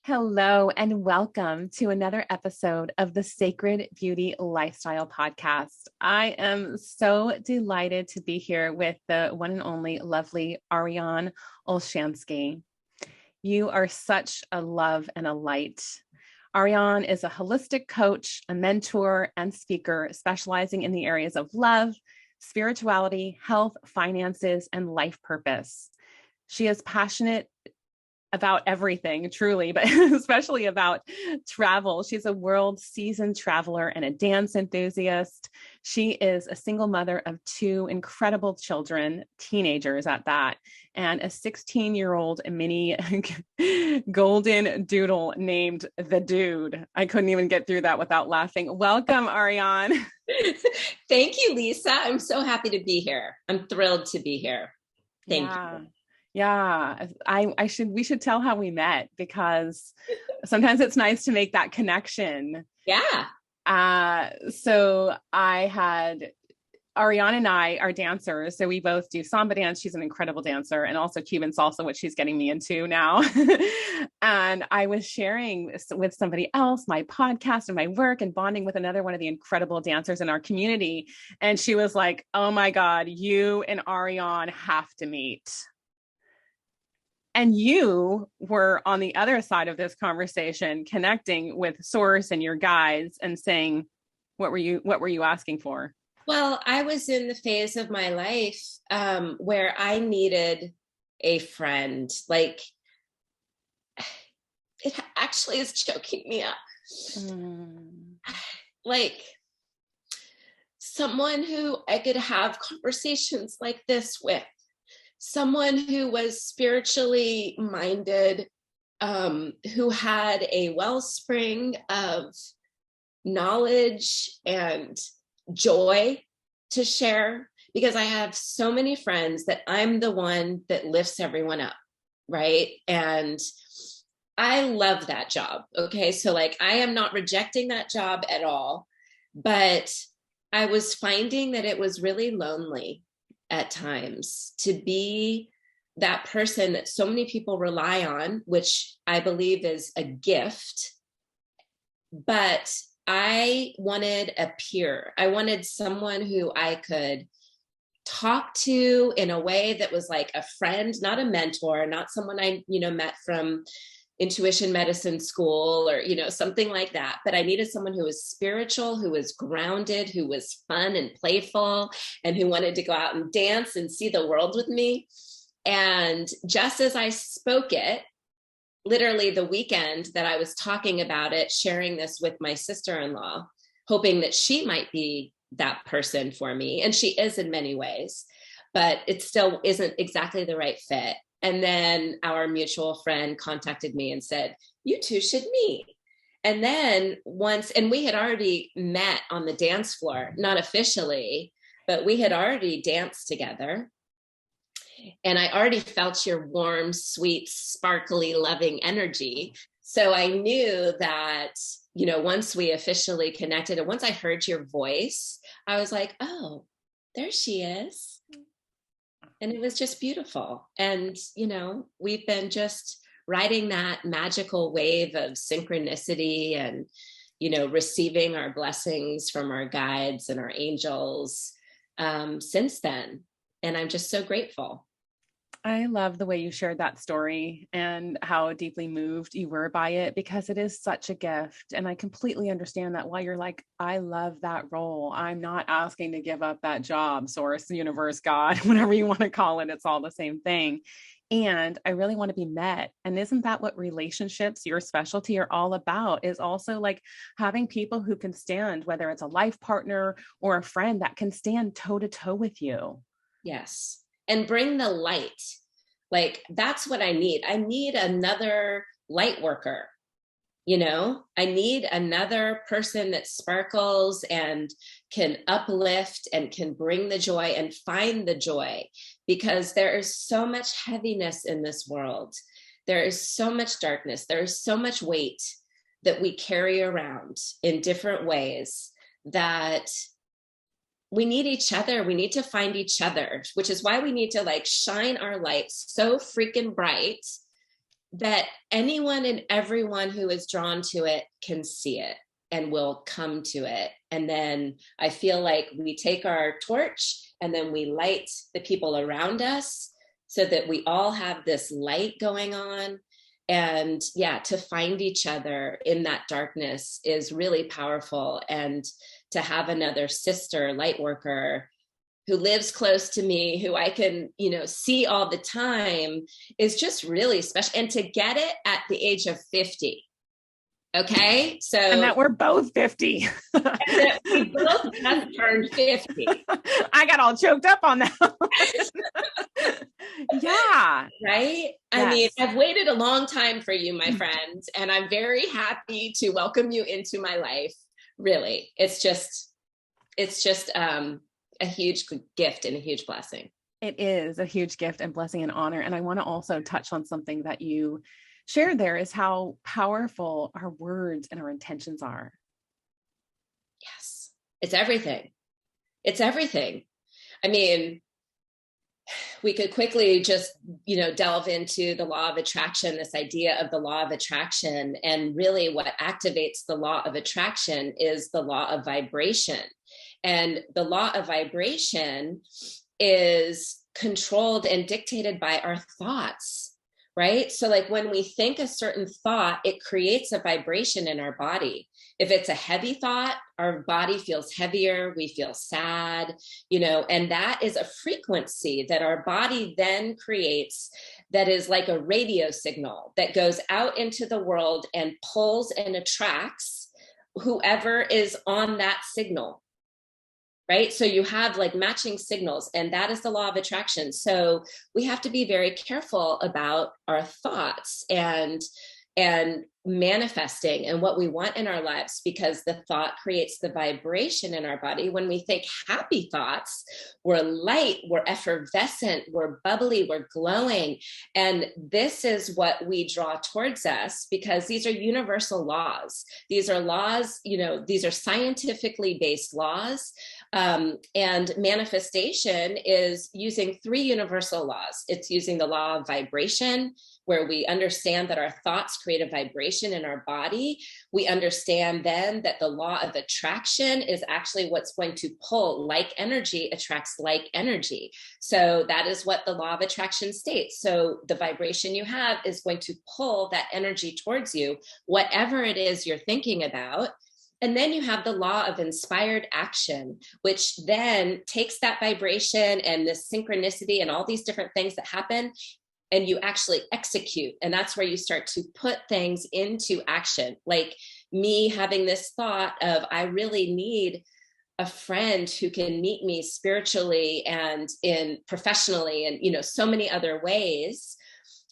Hello, and welcome to another episode of the Sacred Beauty Lifestyle Podcast. I am so delighted to be here with the one and only lovely Ariane Olshansky. You are such a love and a light. Ariane is a holistic coach, a mentor, and speaker specializing in the areas of love, spirituality, health, finances, and life purpose. She is passionate about everything, truly, but especially about travel. She's a world seasoned traveler and a dance enthusiast. She is a single mother of two incredible children, teenagers at that, and a 16-year-old mini golden doodle named The Dude. I couldn't even get through that without laughing. Welcome, Ariane. Thank you, Lisa. I'm so happy to be here. I'm thrilled to be here. Thank you. Yeah, we should tell how we met, because sometimes it's nice to make that connection. Yeah. So Ariane and I are dancers. So we both do samba dance. She's an incredible dancer, and also Cuban salsa, which she's getting me into now. And I was sharing with somebody else my podcast and my work, and bonding with another one of the incredible dancers in our community. And she was like, "Oh my God, you and Ariane have to meet." And you were on the other side of this conversation, connecting with Source and your guides and saying, what were you asking for? Well, I was in the phase of my life where I needed a friend. Like, it actually is choking me up. Like, someone who I could have conversations like this with. Someone who was spiritually minded, who had a wellspring of knowledge and joy to share, because I have so many friends that I'm the one that lifts everyone up, right? And I love that job, okay? So like, I am not rejecting that job at all, but I was finding that it was really lonely at times to be that person that so many people rely on, which I believe is a gift. But I wanted a peer. I wanted someone who I could talk to in a way that was like a friend, not a mentor, not someone I, met from intuition medicine school or, something like that. But I needed someone who was spiritual, who was grounded, who was fun and playful, and who wanted to go out and dance and see the world with me. And just as I spoke it, literally the weekend that I was talking about it, sharing this with my sister-in-law, hoping that she might be that person for me. And she is in many ways, but it still isn't exactly the right fit. And then our mutual friend contacted me and said, "You two should meet." And then and we had already met on the dance floor, not officially, but we had already danced together. And I already felt your warm, sweet, sparkly, loving energy. So I knew that, once we officially connected and once I heard your voice, I was like, oh, there she is. And it was just beautiful. And, we've been just riding that magical wave of synchronicity and, receiving our blessings from our guides and our angels since then. And I'm just so grateful. I love the way you shared that story and how deeply moved you were by it, because it is such a gift. And I completely understand that why you're like, I love that role. I'm not asking to give up that job, Source, universe, God, whatever you want to call it. It's all the same thing. And I really want to be met. And isn't that what relationships, your specialty, are all about? Is also like having people who can stand, whether it's a life partner or a friend that can stand toe to toe with you. Yes. And bring the light. Like, that's what I need. I need another light worker. I need another person that sparkles and can uplift and can bring the joy and find the joy, because there is so much heaviness in this world. There is so much darkness. There is so much weight that we carry around in different ways that we need each other. We need to find each other, which is why we need to shine our light so freaking bright that anyone and everyone who is drawn to it can see it and will come to it. And then I feel like we take our torch and then we light the people around us so that we all have this light going on. And yeah, to find each other in that darkness is really powerful. And to have another sister light worker who lives close to me, who I can, see all the time, is just really special. And to get it at the age of 50. Okay. So, and that we're both 50. And that we both have turned 50. I got all choked up on that. Yeah. Right. Yes. I mean, I've waited a long time for you, my friends, and I'm very happy to welcome you into my life. Really. It's just a huge gift and a huge blessing. It is a huge gift and blessing and honor. And I want to also touch on something that you shared there, is how powerful our words and our intentions are. Yes. It's everything. It's everything. I mean, we could quickly just, delve into the law of attraction, this idea of the law of attraction. And really what activates the law of attraction is the law of vibration. And the law of vibration is controlled and dictated by our thoughts, right? So like when we think a certain thought, it creates a vibration in our body. If it's a heavy thought, our body feels heavier, we feel sad, and that is a frequency that our body then creates that is like a radio signal that goes out into the world and pulls and attracts whoever is on that signal. Right? So you have like matching signals, and that is the law of attraction. So we have to be very careful about our thoughts and manifesting and what we want in our lives, because the thought creates the vibration in our body. When we think happy thoughts, we're light, we're effervescent, we're bubbly, we're glowing. And this is what we draw towards us, because these are universal laws. These are laws, these are scientifically based laws. And manifestation is using 3 universal laws. It's using the law of vibration, where we understand that our thoughts create a vibration in our body. We understand then that the law of attraction is actually what's going to pull. Like energy attracts like energy. So that is what the law of attraction states. So the vibration you have is going to pull that energy towards you, whatever it is you're thinking about. And then you have the law of inspired action, which then takes that vibration and the synchronicity and all these different things that happen, and you actually execute. And that's where you start to put things into action. Like me having this thought of, I really need a friend who can meet me spiritually and professionally and, so many other ways.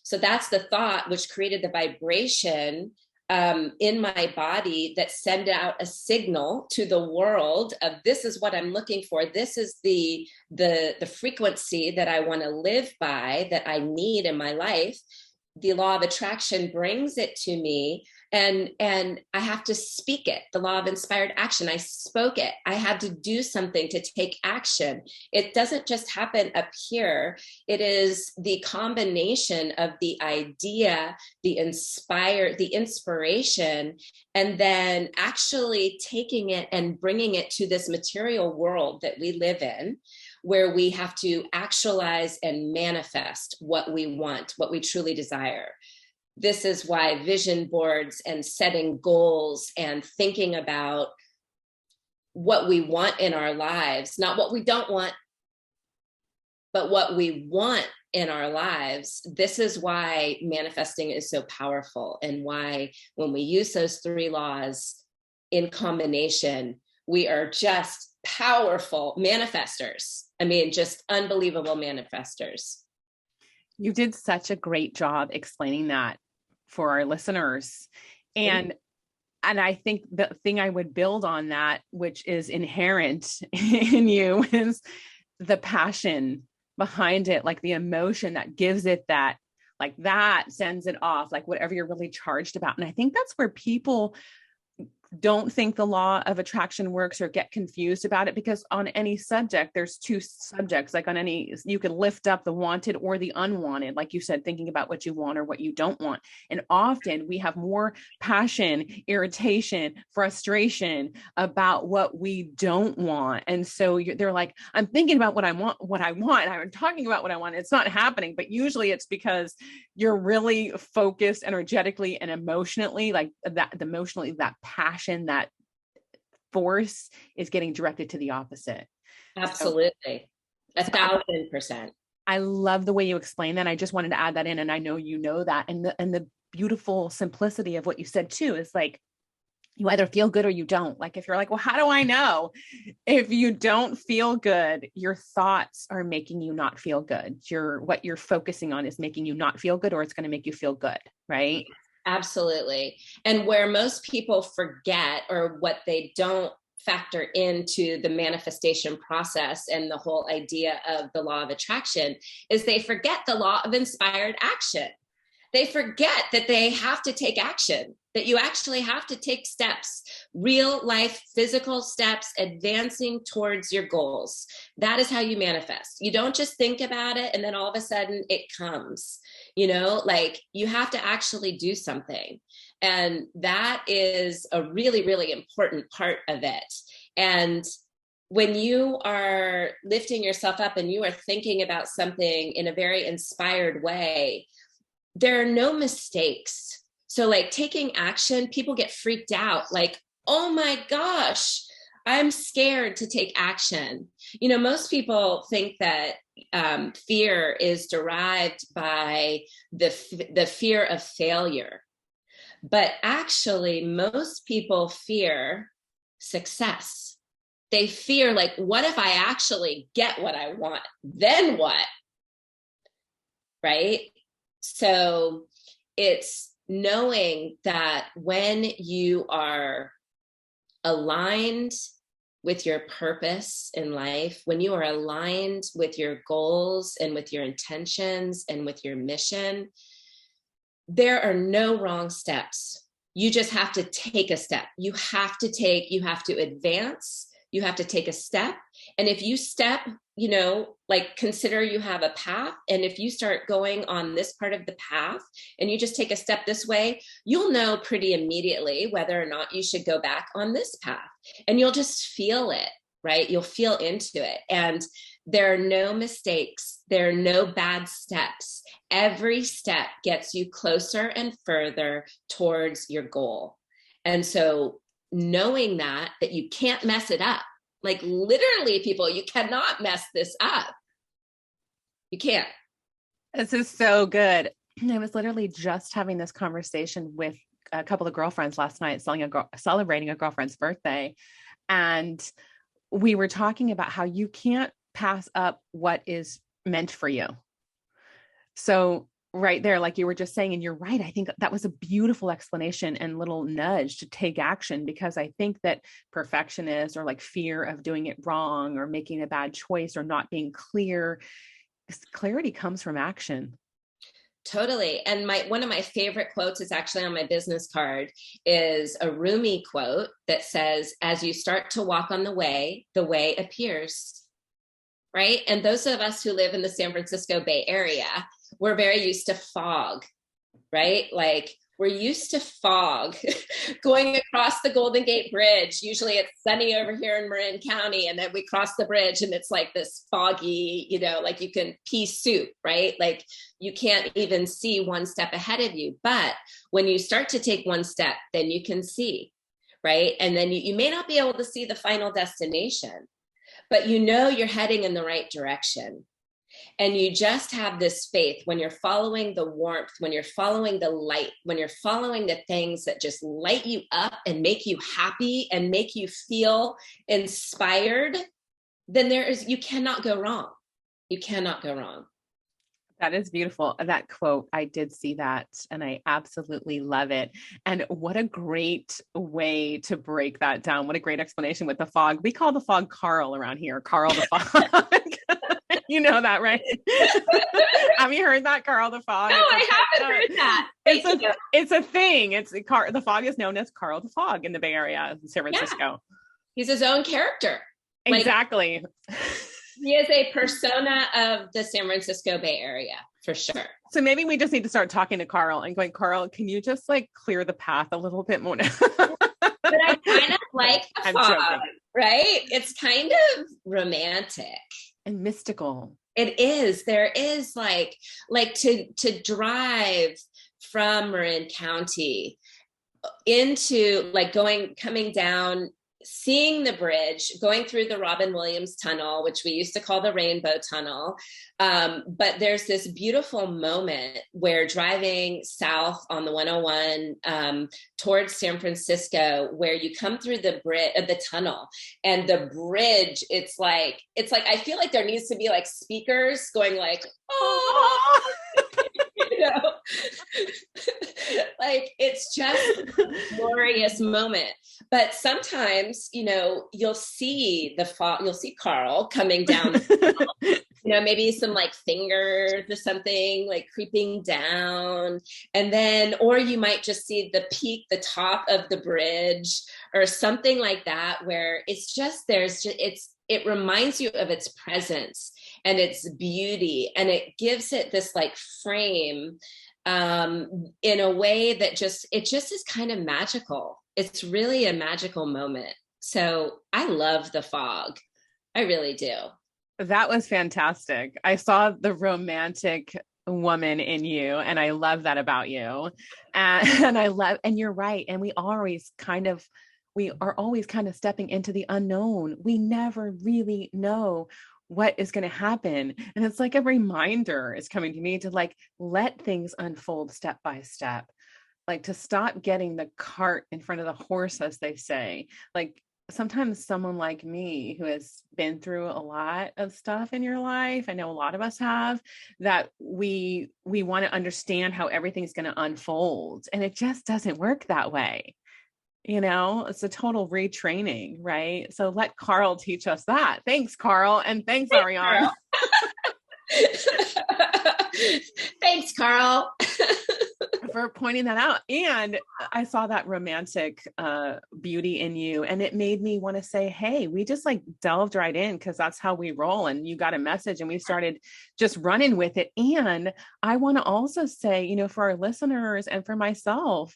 So that's the thought which created the vibration in my body that send out a signal to the world of, this is what I'm looking for. This is the frequency that I want to live by, that I need in my life. The law of attraction brings it to me, and I have to speak it. The law of inspired action, I spoke it. I had to do something to take action. It doesn't just happen up here. It is the combination of the idea, the inspiration, and then actually taking it and bringing it to this material world that we live in, where we have to actualize and manifest what we want, what we truly desire. This is why vision boards and setting goals and thinking about what we want in our lives, not what we don't want, but what we want in our lives. This is why manifesting is so powerful, and why when we use those 3 laws in combination, we are just powerful manifestors. I mean, just unbelievable manifestors. You did such a great job explaining that for our listeners. And I think the thing I would build on that, which is inherent in you, is the passion behind it, like the emotion that gives it that, like that sends it off, like whatever you're really charged about. And I think that's where people don't think the law of attraction works or get confused about it, because on any subject, there's two subjects. Like on any, you can lift up the wanted or the unwanted, like you said, thinking about what you want or what you don't want. And often we have more passion, irritation, frustration about what we don't want. And so they're like, I'm thinking about what I want, and I'm talking about what I want. It's not happening, but usually it's because you're really focused energetically and emotionally, like that passion, that force is getting directed to the opposite. Absolutely. 1,000%. I love the way you explain that. I just wanted to add that in, and I know you know that. And the beautiful simplicity of what you said too is like, you either feel good or you don't. Like if you're like, well, how do I know? If you don't feel good, your thoughts are making you not feel good. What you're focusing on is making you not feel good, or it's going to make you feel good, right? Absolutely. And where most people forget, or what they don't factor into the manifestation process and the whole idea of the law of attraction, is they forget the law of inspired action. They forget that they have to take action, that you actually have to take steps, real life, physical steps, advancing towards your goals. That is how you manifest. You don't just think about it and then all of a sudden it comes, like you have to actually do something. And that is a really, really important part of it. And when you are lifting yourself up and you are thinking about something in a very inspired way, there are no mistakes. So like taking action, people get freaked out. Like, oh my gosh, I'm scared to take action. Most people think that fear is derived by the fear of failure. But actually, most people fear success. They fear like, what if I actually get what I want? Then what? Right? So it's knowing that when you are aligned with your purpose in life, when you are aligned with your goals and with your intentions and with your mission, there are no wrong steps. You just have to take a step. You have to advance. You have to take a step. And if you step, consider you have a path. And if you start going on this part of the path and you just take a step this way, you'll know pretty immediately whether or not you should go back on this path. And you'll just feel it, right? You'll feel into it. And there are no mistakes. There are no bad steps. Every step gets you closer and further towards your goal. And so knowing that you can't mess it up, like literally people, you cannot mess this up. You can't. This is so good. I was literally just having this conversation with a couple of girlfriends last night, celebrating a girlfriend's birthday. And we were talking about how you can't pass up what is meant for you. So right there, like you were just saying, and you're right. I think that was a beautiful explanation and little nudge to take action, because I think that perfectionists or like fear of doing it wrong or making a bad choice or not being clear, clarity comes from action. Totally. And one of my favorite quotes is actually on my business card, is a Rumi quote that says, as you start to walk on the way appears. Right. And those of us who live in the San Francisco Bay Area, we're very used to fog, right? Like we're used to fog going across the Golden Gate Bridge. Usually it's sunny over here in Marin County, and then we cross the bridge and it's like this foggy, like you can pea soup, right? Like you can't even see one step ahead of you. But when you start to take one step, then you can see, right? And then you may not be able to see the final destination, but you're heading in the right direction. And you just have this faith when you're following the warmth, when you're following the light, when you're following the things that just light you up and make you happy and make you feel inspired, then you cannot go wrong. You cannot go wrong. That is beautiful. That quote, I did see that and I absolutely love it. And what a great way to break that down. What a great explanation with the fog. We call the fog Carl around here. Carl the fog. You know that, right? Have you heard that, Carl the Fog? No, I haven't heard that. It's a thing. The Fog is known as Carl the Fog in the Bay Area, San Francisco. Yeah. He's his own character. Exactly. He is a persona of the San Francisco Bay Area, for sure. So maybe we just need to start talking to Carl and going, Carl, can you just like clear the path a little bit more? But I kind of like the fog, right? It's kind of romantic and mystical. It is. There is like to drive from Marin County into like coming down, seeing the bridge, going through the Robin Williams Tunnel, which we used to call the Rainbow Tunnel. But there's this beautiful moment where driving south on the 101 towards San Francisco, where you come through the tunnel, and the bridge, it's like I feel like there needs to be like speakers going like, oh. You know, like it's just a glorious moment. But sometimes, you know, you'll see Carl coming down, you know, maybe some like fingers or something like creeping down. And then, or you might just see the top of the bridge or something like that, where it's just, it reminds you of its presence and its beauty, and it gives it this like frame in a way that it just is kind of magical. It's really a magical moment. So I love the fog. I really do. That was fantastic. I saw the romantic woman in you, and I love that about you. And you're right. And we are always kind of stepping into the unknown. We never really know what is going to happen. And it's like a reminder is coming to me to like, let things unfold step by step, like to stop getting the cart in front of the horse, as they say. Like sometimes someone like me who has been through a lot of stuff in your life, I know a lot of us have, that we want to understand how everything's going to unfold. And it just doesn't work that way. You know, it's a total retraining, right? So let Carl teach us that. Thanks, Carl. And thanks, Ariane. Thanks, Carl. For pointing that out. And I saw that romantic beauty in you. And it made me want to say, hey, we just like delved right in because that's how we roll. And you got a message and we started just running with it. And I want to also say, you know, for our listeners and for myself,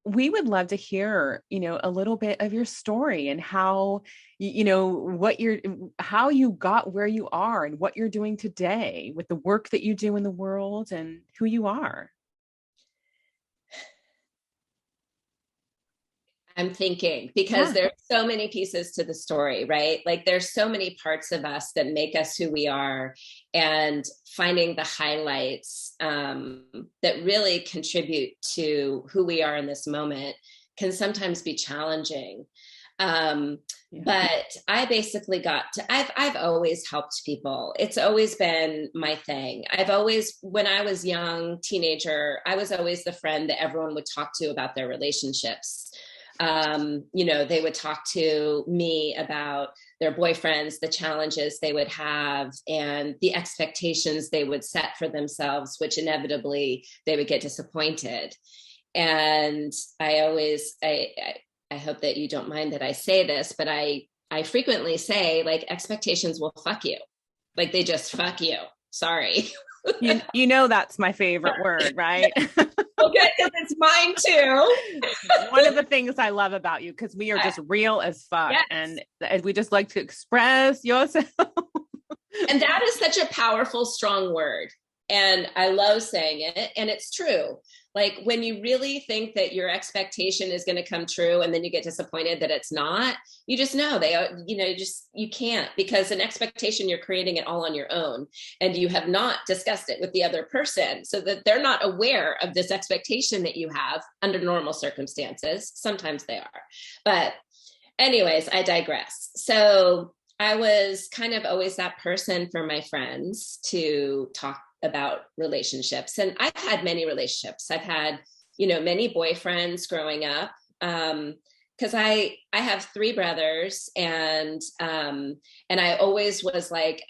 we would love to hear, you know, a little bit of your story and how, you know, how you got where you are and what you're doing today with the work that you do in the world and who you are. I'm thinking because there's so many pieces to the story, right? Like there's so many parts of us that make us who we are, and finding the highlights that really contribute to who we are in this moment can sometimes be challenging. But I basically I've always helped people. It's always been my thing. When I was young, teenager, I was always the friend that everyone would talk to about their relationships. You know, they would talk to me about their boyfriends, the challenges they would have, and the expectations they would set for themselves, which inevitably they would get disappointed. And I hope that you don't mind that I say this, but I frequently say, like, expectations will fuck you. Like, they just fuck you. Sorry. You know, that's my favorite word, right? Okay, because it's mine too. One of the things I love about you, because we are just real as fuck, and we just like to express yourself. And that is such a powerful, strong word. And I love saying it. And it's true. Like when you really think that your expectation is going to come true and then you get disappointed that it's not, you just know you can't, because an expectation, you're creating it all on your own and you have not discussed it with the other person so that they're not aware of this expectation that you have under normal circumstances. Sometimes they are. But anyways, I digress. So I was kind of always that person for my friends to talk about relationships. And I've had many relationships. I've had, many boyfriends growing up. Cause I have 3 brothers and I always was like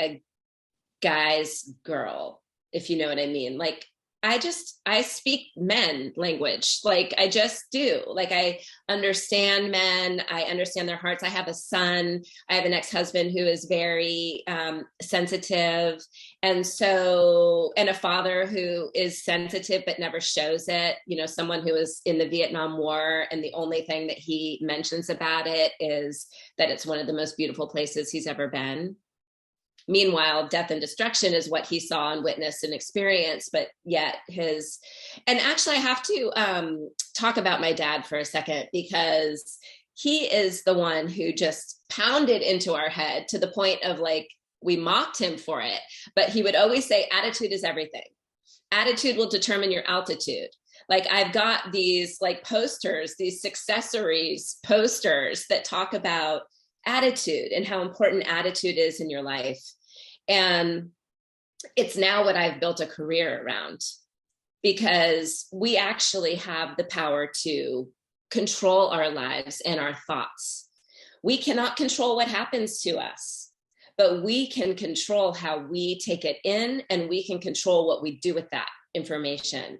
guy's girl, if you know what I mean. Like, I speak men language. Like, I just do. Like, I understand men. I understand their hearts. I have a son. I have an ex-husband who is very sensitive. And a father who is sensitive, but never shows it. You know, someone who was in the Vietnam War. And the only thing that he mentions about it is that it's one of the most beautiful places he's ever been. Meanwhile, death and destruction is what he saw and witnessed and experienced, but yet and actually I have to talk about my dad for a second, because he is the one who just pounded into our head to the point of like, we mocked him for it, but he would always say, attitude is everything. Attitude will determine your altitude. Like, I've got these like posters, these successories posters that talk about attitude and how important attitude is in your life. And it's now what I've built a career around, because we actually have the power to control our lives and our thoughts. We cannot control what happens to us, but we can control how we take it in, and we can control what we do with that information.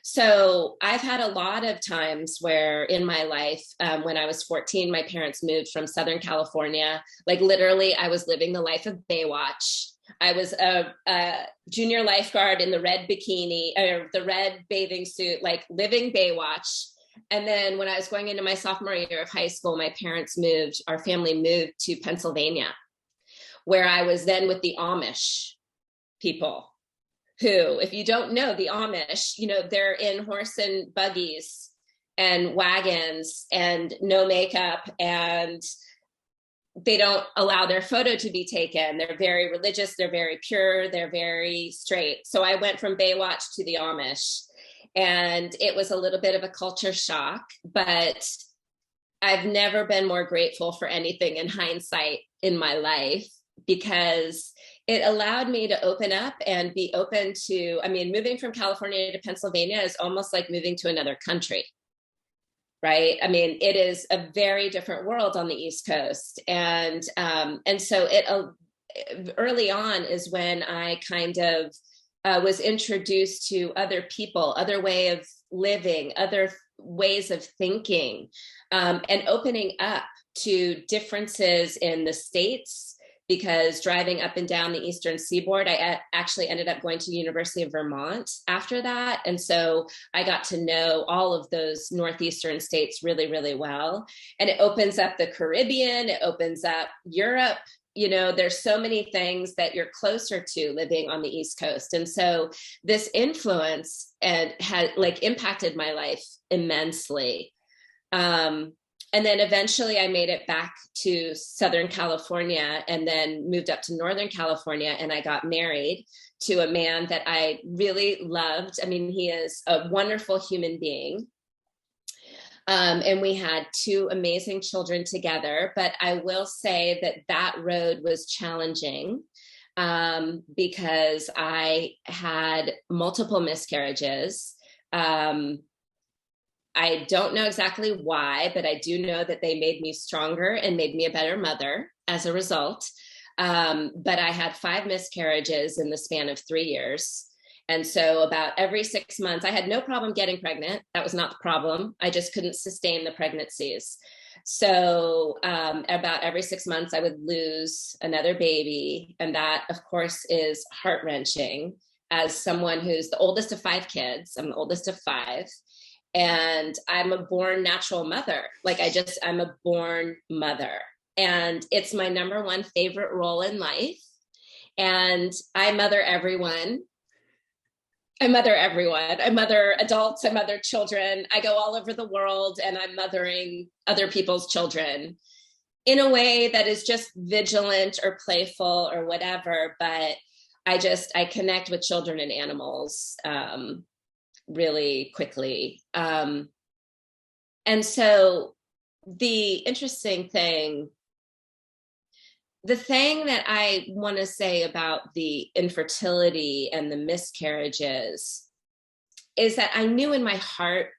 So I've had a lot of times where in my life, when I was 14, my parents moved from Southern California. Like, literally, I was living the life of Baywatch. I was a junior lifeguard in the red bikini, or the red bathing suit, like living Baywatch. And then when I was going into my sophomore year of high school, our family moved to Pennsylvania, where I was then with the Amish people. Who, if you don't know, the Amish, you know, they're in horse and buggies and wagons and no makeup, and they don't allow their photo to be taken. They're very religious. They're very pure. They're very straight. So I went from Baywatch to the Amish, and it was a little bit of a culture shock, but I've never been more grateful for anything in hindsight in my life, because it allowed me to open up and be open to, I mean, moving from California to Pennsylvania is almost like moving to another country, right? I mean, it is a very different world on the East Coast. And so early on is when I kind of was introduced to other people, other way of living, other ways of thinking, and opening up to differences in the states. Because driving up and down the Eastern Seaboard, I actually ended up going to the University of Vermont after that. And so I got to know all of those Northeastern states really, really well. And it opens up the Caribbean, it opens up Europe. You know, there's so many things that you're closer to living on the East Coast. And so this influence had like impacted my life immensely. And then eventually I made it back to Southern California, and then moved up to Northern California, and I got married to a man that I really loved. I mean, he is a wonderful human being. And we had 2 amazing children together, but I will say that road was challenging, because I had multiple miscarriages. I don't know exactly why, but I do know that they made me stronger and made me a better mother as a result. But I had 5 miscarriages in the span of 3 years. And so about every 6 months, I had no problem getting pregnant. That was not the problem. I just couldn't sustain the pregnancies. So about every 6 months, I would lose another baby. And that, of course, is heart-wrenching. As someone who's the oldest of 5 kids, I'm the oldest of 5. And I'm a born natural mother. Like, I'm a born mother. And it's my number 1 favorite role in life. And I mother everyone. I mother adults, I mother children. I go all over the world, and I'm mothering other people's children in a way that is just vigilant or playful or whatever. But I connect with children and animals really quickly. And so the interesting thing, the thing that I want to say about the infertility and the miscarriages is that I knew in my heart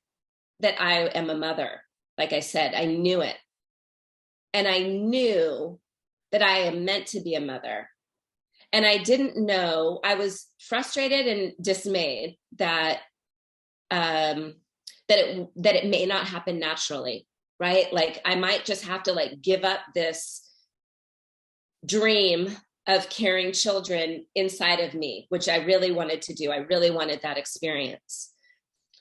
that I am a mother. Like I said, I knew it. And I knew that I am meant to be a mother. And I didn't know, I was frustrated and dismayed that, that it may not happen naturally, right? Like I might just have to like give up this dream of carrying children inside of me, which I really wanted to do. I really wanted that experience.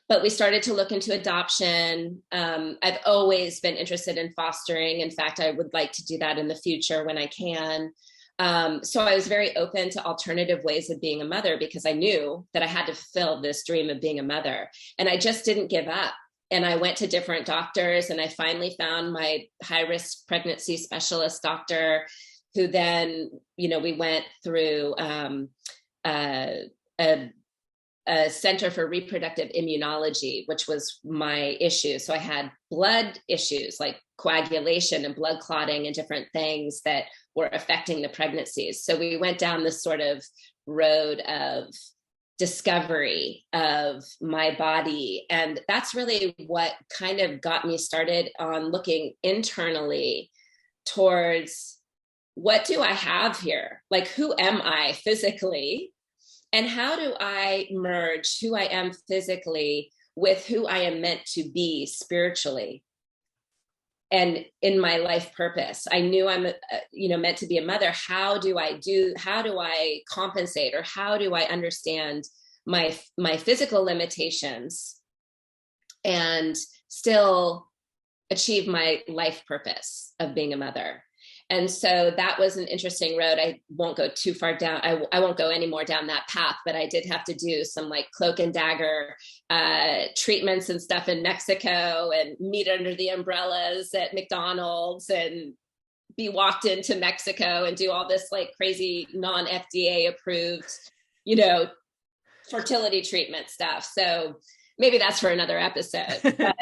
But we started to look into adoption. I've always been interested in fostering. In fact, I would like to do that in the future when I can. So I was very open to alternative ways of being a mother because I knew that I had to fulfill this dream of being a mother. And I just didn't give up. And I went to different doctors, and I finally found my high-risk pregnancy specialist doctor, who then, we went through a Center for Reproductive Immunology, which was my issue. So I had blood issues like coagulation and blood clotting and different things that were affecting the pregnancies. So we went down this sort of road of discovery of my body. And that's really what kind of got me started on looking internally towards, what do I have here? Like, who am I physically? And how do I merge who I am physically with who I am meant to be spiritually and in my life purpose? I knew I'm, meant to be a mother. How do I compensate, or how do I understand my physical limitations and still achieve my life purpose of being a mother? And so that was an interesting road. I won't go too far down. I won't go any more down that path, but I did have to do some like cloak and dagger treatments and stuff in Mexico, and meet under the umbrellas at McDonald's, and be walked into Mexico and do all this like crazy non-FDA approved, fertility treatment stuff. So maybe that's for another episode. But,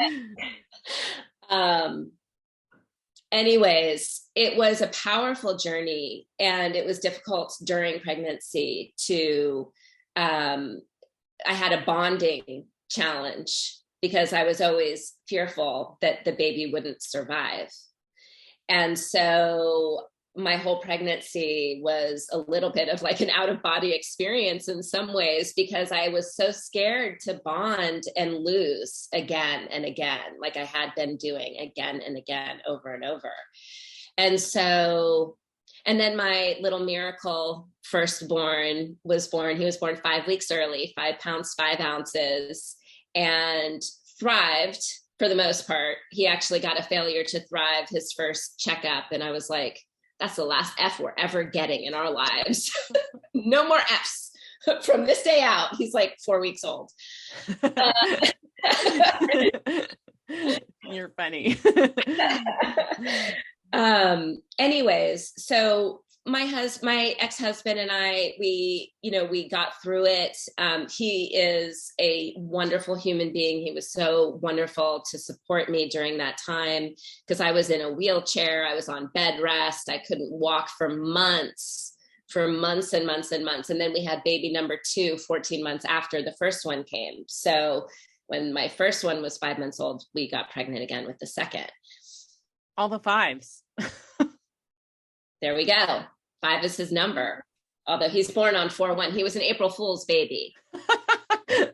anyways, it was a powerful journey, and it was difficult during pregnancy I had a bonding challenge because I was always fearful that the baby wouldn't survive. And so my whole pregnancy was a little bit of like an out-of-body experience in some ways, because I was so scared to bond and lose again and again, like I had been doing again and again, over and over. And so, and then my little miracle firstborn was born. He was born 5 weeks early, 5 pounds, 5 ounces, and thrived for the most part. He actually got a failure to thrive his first checkup. And I was like, that's the last F we're ever getting in our lives. No more Fs from this day out. He's like 4 weeks old. You're funny. Anyways, so my ex-husband and I, we got through it. He is a wonderful human being. He was so wonderful to support me during that time, because I was in a wheelchair. I was on bed rest. I couldn't walk for months and months and months. And then we had baby number 2, 14 months after the first one came. So when my first one was 5 months old, we got pregnant again with the second. All the 5s. There we go. 5 is his number. Although he's born on 4/1. He was an April Fool's baby.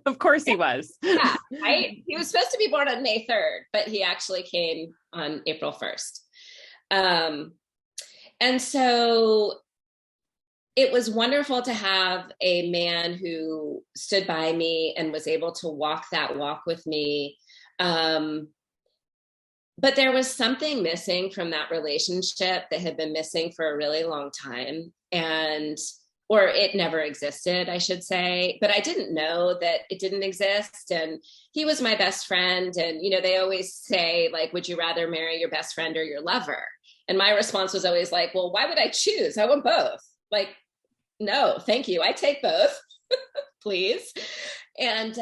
Of course he was. Yeah, right? He was supposed to be born on May 3rd, but he actually came on April 1st. And so it was wonderful to have a man who stood by me and was able to walk that walk with me. But there was something missing from that relationship that had been missing for a really long time, or it never existed, I should say. But I didn't know that it didn't exist. And he was my best friend. And, they always say, like, would you rather marry your best friend or your lover? And my response was always like, well, why would I choose? I want both. Like, no, thank you. I take both, please. And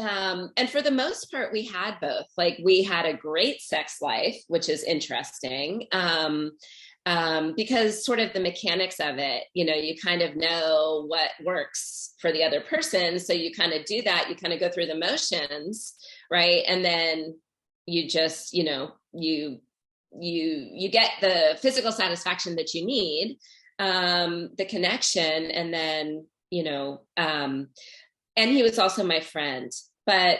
for the most part, we had both. Like, we had a great sex life, which is interesting, because sort of the mechanics of it, you kind of know what works for the other person. So you kind of do that. You kind of go through the motions, right? And then you just, you get the physical satisfaction that you need. the connection. And then, and he was also my friend, but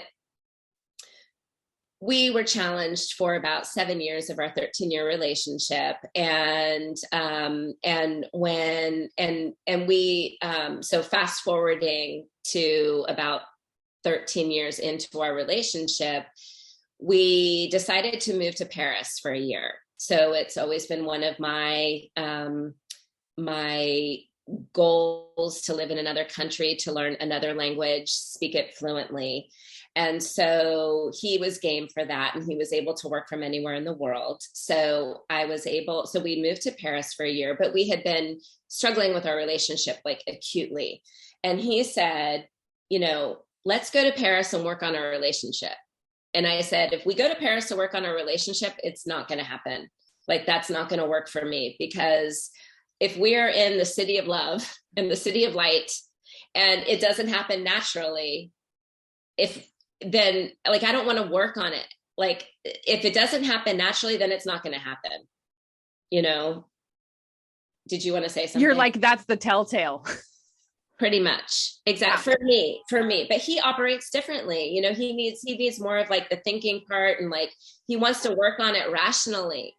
we were challenged for about 7 years of our 13-year relationship. And so fast forwarding to about 13 years into our relationship, we decided to move to Paris for a year. So it's always been one of my goals to live in another country, to learn another language, speak it fluently. And so he was game for that, and he was able to work from anywhere in the world. So we moved to Paris for a year, but we had been struggling with our relationship like acutely. And he said, let's go to Paris and work on our relationship. And I said, if we go to Paris to work on our relationship, it's not going to happen. Like, that's not going to work for me, because if we're in the city of love, in the city of light, and it doesn't happen naturally, then like, I don't want to work on it. Like, if it doesn't happen naturally, then it's not going to happen. Did you want to say something? You're like, that's the telltale. Pretty much. Exactly. For me, but he operates differently. He needs more of like the thinking part, and like, he wants to work on it rationally,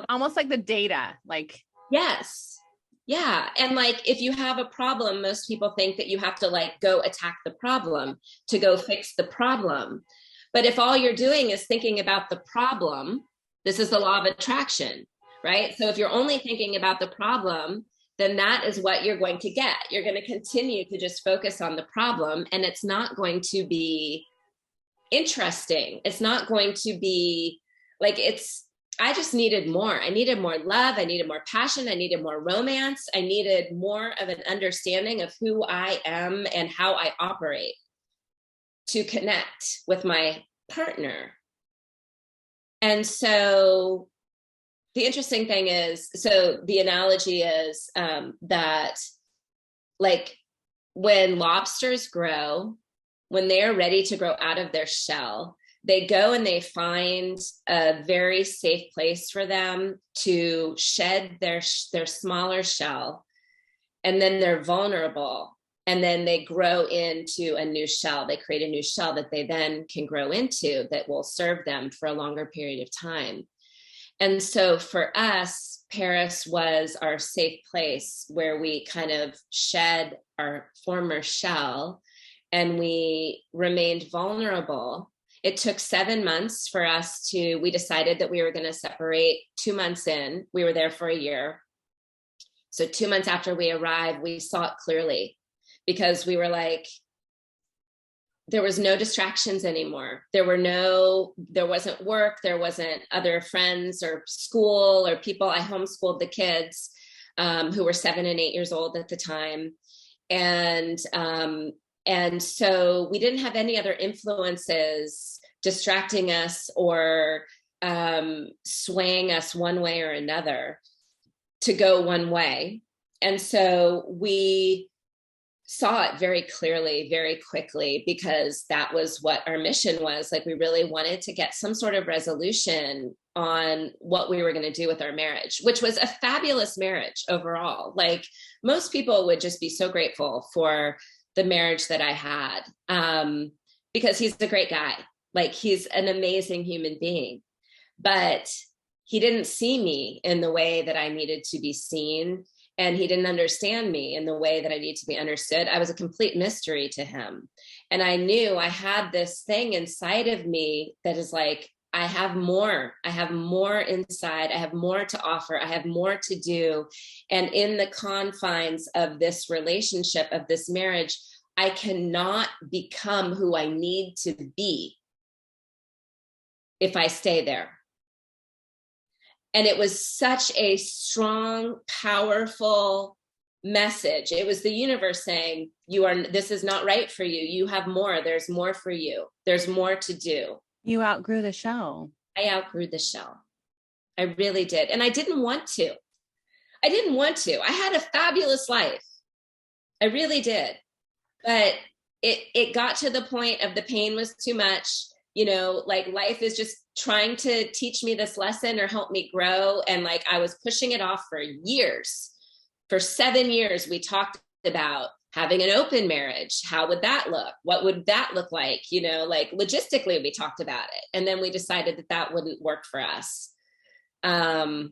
almost like the data, like, yes. Yeah. And like, if you have a problem, most people think that you have to like go attack the problem to go fix the problem. But if all you're doing is thinking about the problem, this is the law of attraction, right? So if you're only thinking about the problem, then that is what you're going to get. You're going to continue to just focus on the problem, and it's not going to be interesting. It's not going to be like, I just needed more. I needed more love. I needed more passion. I needed more romance. I needed more of an understanding of who I am and how I operate to connect with my partner. And so the interesting thing is, so the analogy is that like, when lobsters grow, when they are ready to grow out of their shell, they go and they find a very safe place for them to shed their smaller shell. And then they're vulnerable. And then they grow into a new shell. They create a new shell that they then can grow into, that will serve them for a longer period of time. And so for us, Paris was our safe place where we kind of shed our former shell, and we remained vulnerable. It took 7 months for us we decided that we were going to separate 2 months in. We were there for a year. So 2 months after we arrived, we saw it clearly, because we were like, there was no distractions anymore. There wasn't work. There wasn't other friends or school or people. I homeschooled the kids who were 7 and 8 years old at the time. And so we didn't have any other influences distracting us or swaying us one way or another to go one way. And so we saw it very clearly, very quickly, because that was what our mission was. Like, we really wanted to get some sort of resolution on what we were going to do with our marriage, which was a fabulous marriage overall. Like, most people would just be so grateful for the marriage that I had, because he's a great guy. Like, he's an amazing human being, but he didn't see me in the way that I needed to be seen. And he didn't understand me in the way that I need to be understood. I was a complete mystery to him. And I knew I had this thing inside of me that is like, I have more inside. I have more to offer. I have more to do. And in the confines of this relationship, of this marriage, I cannot become who I need to be if I stay there. And it was such a strong, powerful message. It was the universe saying, this is not right for you. You have more. There's more for you. There's more to do. You outgrew the shell. I outgrew the shell. I really did. And I didn't want to. I had a fabulous life. I really did. But it got to the point of the pain was too much. Like, life is just trying to teach me this lesson or help me grow. And like, I was pushing it off for years. For 7 years, we talked about having an open marriage. How would that look? What would that look like? Like logistically, we talked about it. And then we decided that that wouldn't work for us. And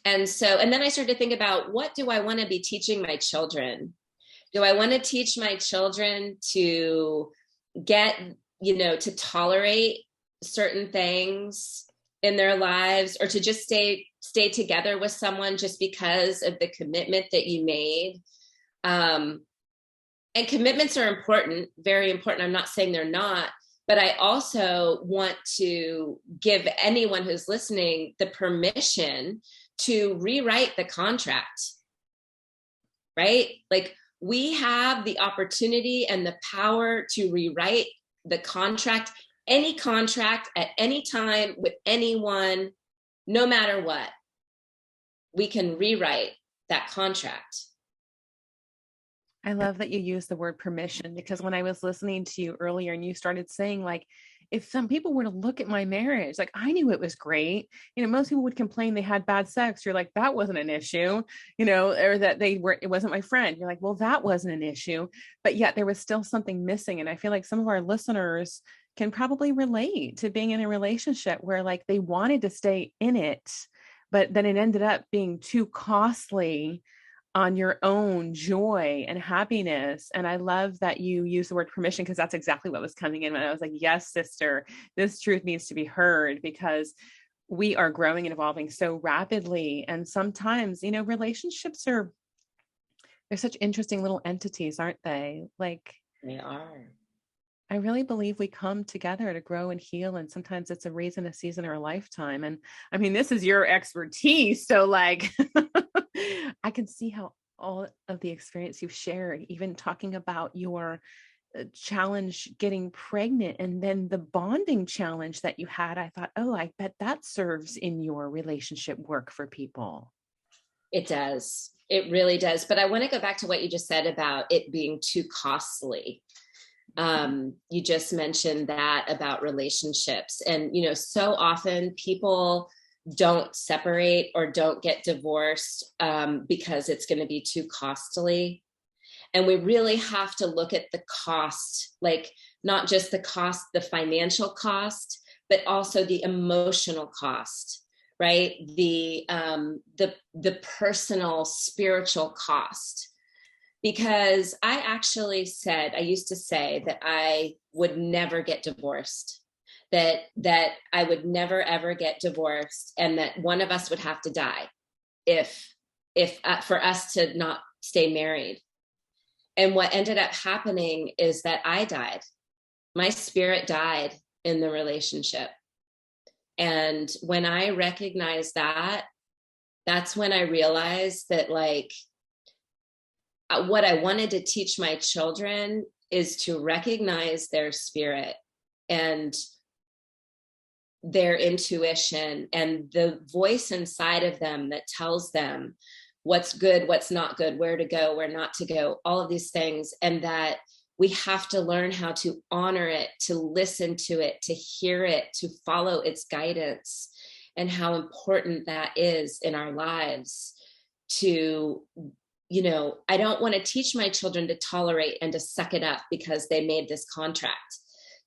then I started to think about, what do I want to be teaching my children? Do I want to teach my children to get, to tolerate certain things in their lives, or to just stay together with someone just because of the commitment that you made? And commitments are important, very important. I'm not saying they're not, but I also want to give anyone who's listening the permission to rewrite the contract, right? Like, we have the opportunity and the power to rewrite the contract, any contract at any time with anyone, no matter what. We can rewrite that contract. I love that you use the word permission, because when I was listening to you earlier and you started saying, like, if some people were to look at my marriage, like, I knew it was great. Most people would complain they had bad sex. You're like, that wasn't an issue, or that it wasn't my friend. You're like, well, that wasn't an issue, but yet there was still something missing. And I feel like some of our listeners can probably relate to being in a relationship where, like, they wanted to stay in it, but then it ended up being too costly on your own joy and happiness. And I love that you use the word permission, because that's exactly what was coming in when I was like, yes, sister, this truth needs to be heard, because we are growing and evolving so rapidly. And sometimes, relationships they're such interesting little entities, aren't they? Like, they are. I really believe we come together to grow and heal. And sometimes it's a reason, a season, or a lifetime. And I mean, this is your expertise. So, like, I can see how all of the experience you've shared, even talking about your challenge getting pregnant and then the bonding challenge that you had, I thought, oh, I bet that serves in your relationship work for people. It does. It really does. But I want to go back to what you just said about it being too costly. You just mentioned that about relationships, and, so often people don't separate or don't get divorced because it's going to be too costly. And we really have to look at the cost, like not just the cost, the financial cost, but also the emotional cost, right? The personal, spiritual cost. Because I used to say that I would never get divorced, that I would never, ever get divorced, and that one of us would have to die if for us to not stay married. And what ended up happening is that I died. My spirit died in the relationship. And when I recognized that, that's when I realized that, like, what I wanted to teach my children is to recognize their spirit and their intuition and the voice inside of them that tells them what's good, what's not good, where to go, where not to go, all of these things. And that we have to learn how to honor it, to listen to it, to hear it, to follow its guidance, and how important that is in our lives. To I don't want to teach my children to tolerate and to suck it up because they made this contract.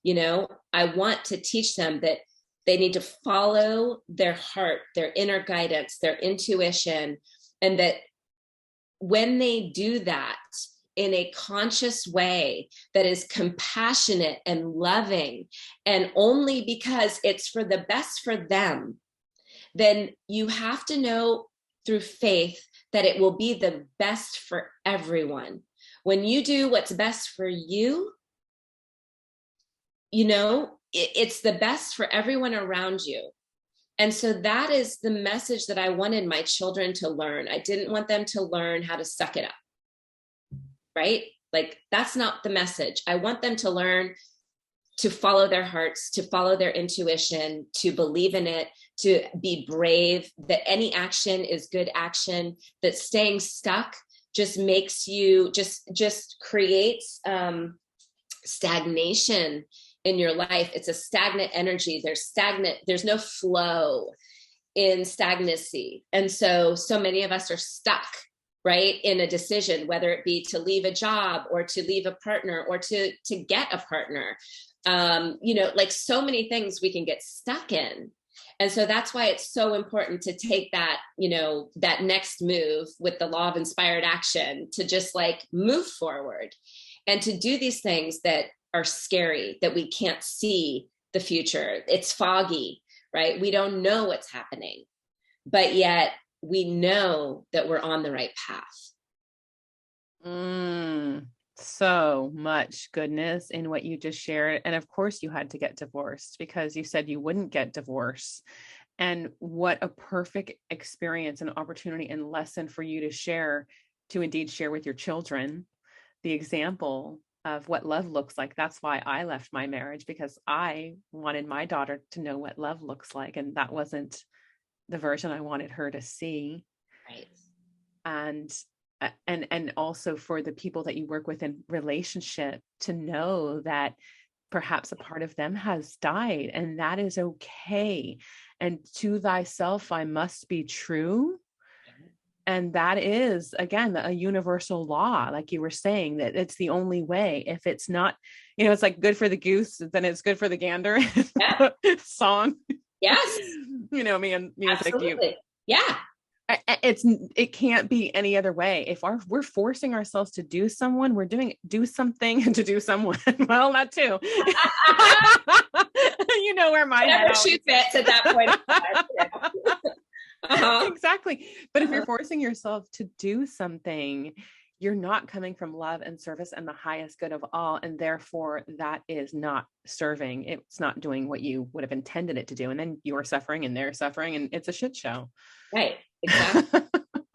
I want to teach them that they need to follow their heart, their inner guidance, their intuition, and that when they do that in a conscious way that is compassionate and loving, and only because it's for the best for them, then you have to know through faith that it will be the best for everyone. When you do what's best for you, it's the best for everyone around you. And so that is the message that I wanted my children to learn. I didn't want them to learn how to suck it up, right? Like, that's not the message. I want them to learn to follow their hearts, to follow their intuition, to believe in it, to be brave, that any action is good action, that staying stuck just makes you, just creates stagnation in your life. It's a stagnant energy. There's no flow in stagnancy. And so many of us are stuck right? In a decision, whether it be to leave a job or to leave a partner or to get a partner. Like so many things we can get stuck in. And so that's why it's so important to take that, that next move with the law of inspired action, to just like move forward and to do these things that are scary, that we can't see the future. It's foggy, right? We don't know what's happening, but yet we know that we're on the right path. So much goodness in what you just shared. And of course you had to get divorced because you said you wouldn't get divorced. And what a perfect experience and opportunity and lesson for you to indeed share with your children the example of what love looks like. That's why I left my marriage, because I wanted my daughter to know what love looks like. And that wasn't the version I wanted her to see. Right. And also for the people that you work with in relationship to know that perhaps a part of them has died, and that is okay. And to thyself, I must be true. And that is, again, a universal law, like you were saying, that it's the only way. If it's not, it's like good for the goose, then it's good for the gander. Yeah. Song. Yes. Me and music. Absolutely. Yeah. It can't be any other way. If we're forcing ourselves to do do something to do someone. Well, that too. Where my whatever shoe fits at that point. Exactly. But if you're forcing yourself to do something, you're not coming from love and service and the highest good of all. And therefore that is not serving. It's not doing what you would have intended it to do. And then you're suffering and they're suffering and it's a shit show. Right. Exactly.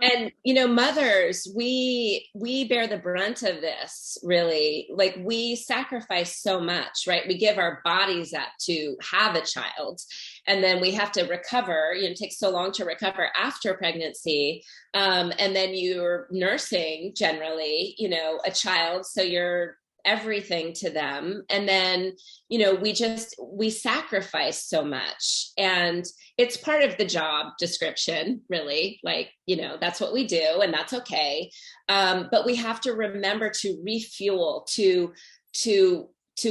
And, mothers, we bear the brunt of this, really. Like, we sacrifice so much, right? We give our bodies up to have a child, and then we have to recover. It takes so long to recover after pregnancy. And then you're nursing, generally, a child. So you're everything to them. And then, we sacrifice so much, and it's part of the job description, really. Like, that's what we do, and that's okay. But we have to remember to refuel, to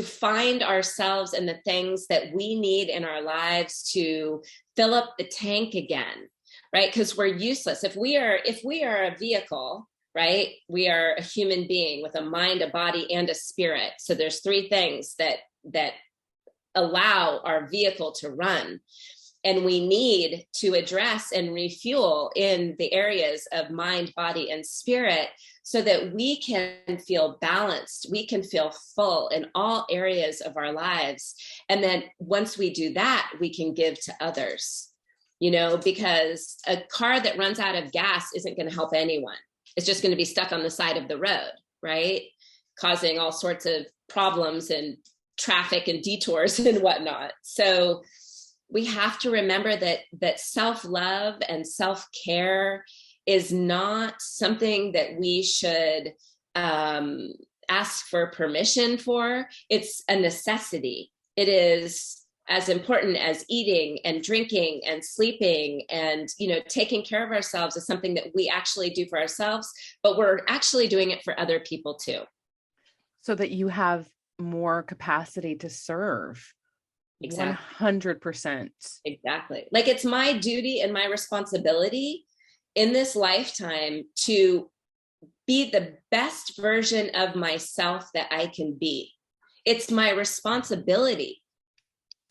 find ourselves and the things that we need in our lives to fill up the tank again, right? Because we're useless. If we are a vehicle, right? We are a human being with a mind, a body, and a spirit. So there's three things that allow our vehicle to run. And we need to address and refuel in the areas of mind, body, and spirit so that we can feel balanced. We can feel full in all areas of our lives. And then once we do that, we can give to others, because a car that runs out of gas isn't going to help anyone. It's just going to be stuck on the side of the road, right? Causing all sorts of problems and traffic and detours and whatnot. So we have to remember that self-love and self-care is not something that we should ask for permission for. It's a necessity. It is as important as eating and drinking and sleeping, and taking care of ourselves is something that we actually do for ourselves, but we're actually doing it for other people too. So that you have more capacity to serve. Exactly. 100%. Exactly. Like, it's my duty and my responsibility in this lifetime to be the best version of myself that I can be. It's my responsibility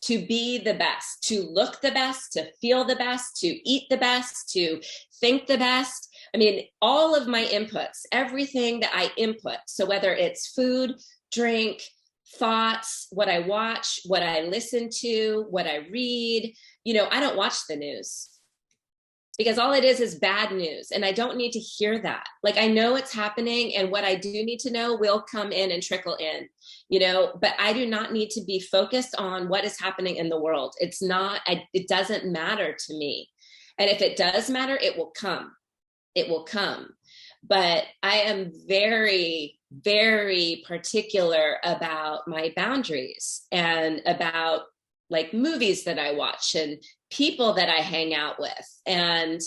to be the best, to look the best, to feel the best, to eat the best, to think the best. I mean, all of my inputs, everything that I input. So whether it's food, drink, thoughts, what I watch, what I listen to, what I read, I don't watch the news, because all it is bad news. And I don't need to hear that. Like, I know it's happening, and what I do need to know will come in and trickle in, but I do not need to be focused on what is happening in the world. It doesn't matter to me. And if it does matter, it will come. It will come. But I am very, very particular about my boundaries and about like movies that I watch and people that I hang out with. And,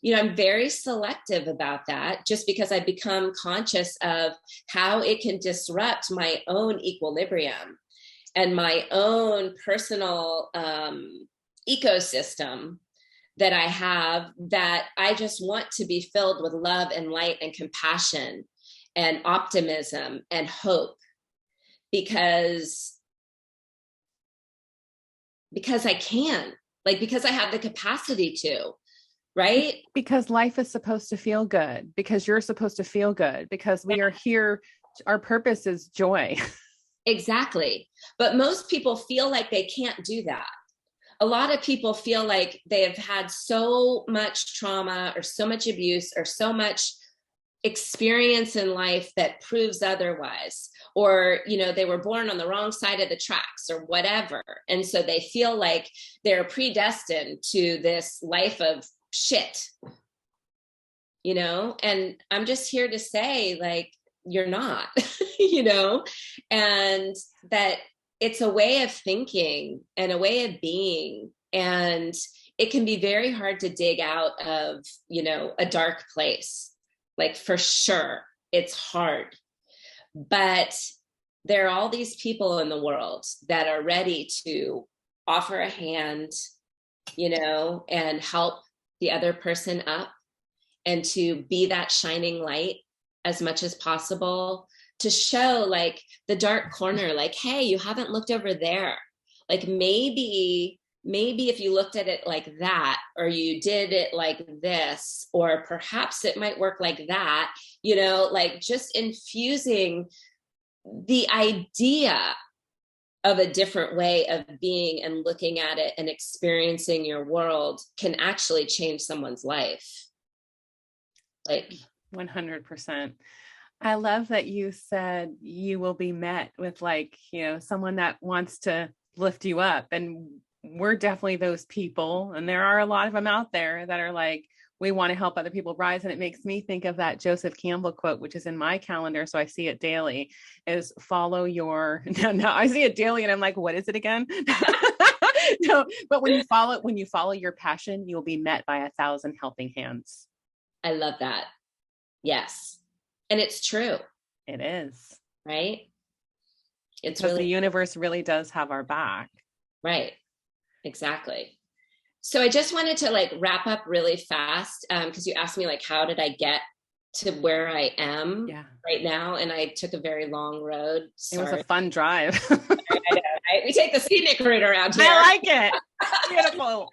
I'm very selective about that, just because I become conscious of how it can disrupt my own equilibrium and my own personal ecosystem that I have, that I just want to be filled with love and light and compassion and optimism and hope, because I can, because I have the capacity to, right? Because life is supposed to feel good, because you're supposed to feel good, because we are here. Our purpose is joy. Exactly. But most people feel like they can't do that. A lot of people feel like they have had so much trauma or so much abuse or so much experience in life that proves otherwise, or they were born on the wrong side of the tracks or whatever, and so they feel like they're predestined to this life of shit, and I'm just here to say, you're not. And that it's a way of thinking and a way of being, and it can be very hard to dig out of a dark place. For sure, it's hard. But there are all these people in the world that are ready to offer a hand, and help the other person up, and to be that shining light as much as possible, to show the dark corner, hey, you haven't looked over there. Maybe if you looked at it like that, or you did it like this, or perhaps it might work like that, just infusing the idea of a different way of being and looking at it and experiencing your world can actually change someone's life. 100%. I love that you said you will be met with someone that wants to lift you up, and we're definitely those people. And there are a lot of them out there that are we want to help other people rise. And it makes me think of that Joseph Campbell quote, which is in my calendar, so I see it daily, is follow your, no, I see it daily and I'm like, what is it again? No, but when you follow your passion, you'll be met by 1,000 helping hands. I love that. Yes. And it's true. It is. Right? It's because the universe really does have our back. Right. Exactly. So I just wanted to wrap up really fast, because you asked me how did I get to where I am right now? And I took a very long road. Sorry. It was a fun drive. I know, right? We take the scenic route around here. I like it. Beautiful.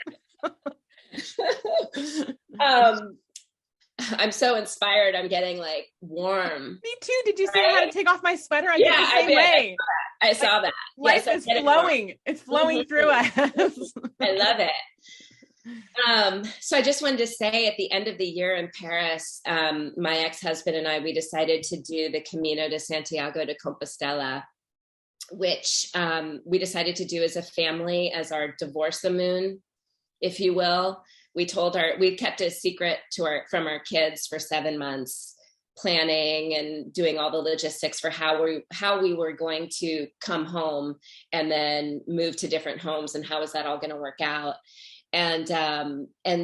I'm so inspired. I'm getting warm. Me too. Did you see I had to take off my sweater? I did the same way. I saw that. Life is flowing. It's flowing through us. I love it. So I just wanted to say, at the end of the year in Paris, my ex-husband and I, we decided to do the Camino de Santiago de Compostela, which we decided to do as a family, as our divorce-a-moon, if you will. We kept a secret from our kids for 7 months, planning and doing all the logistics for how we were going to come home and then move to different homes, and how is that all going to work out. And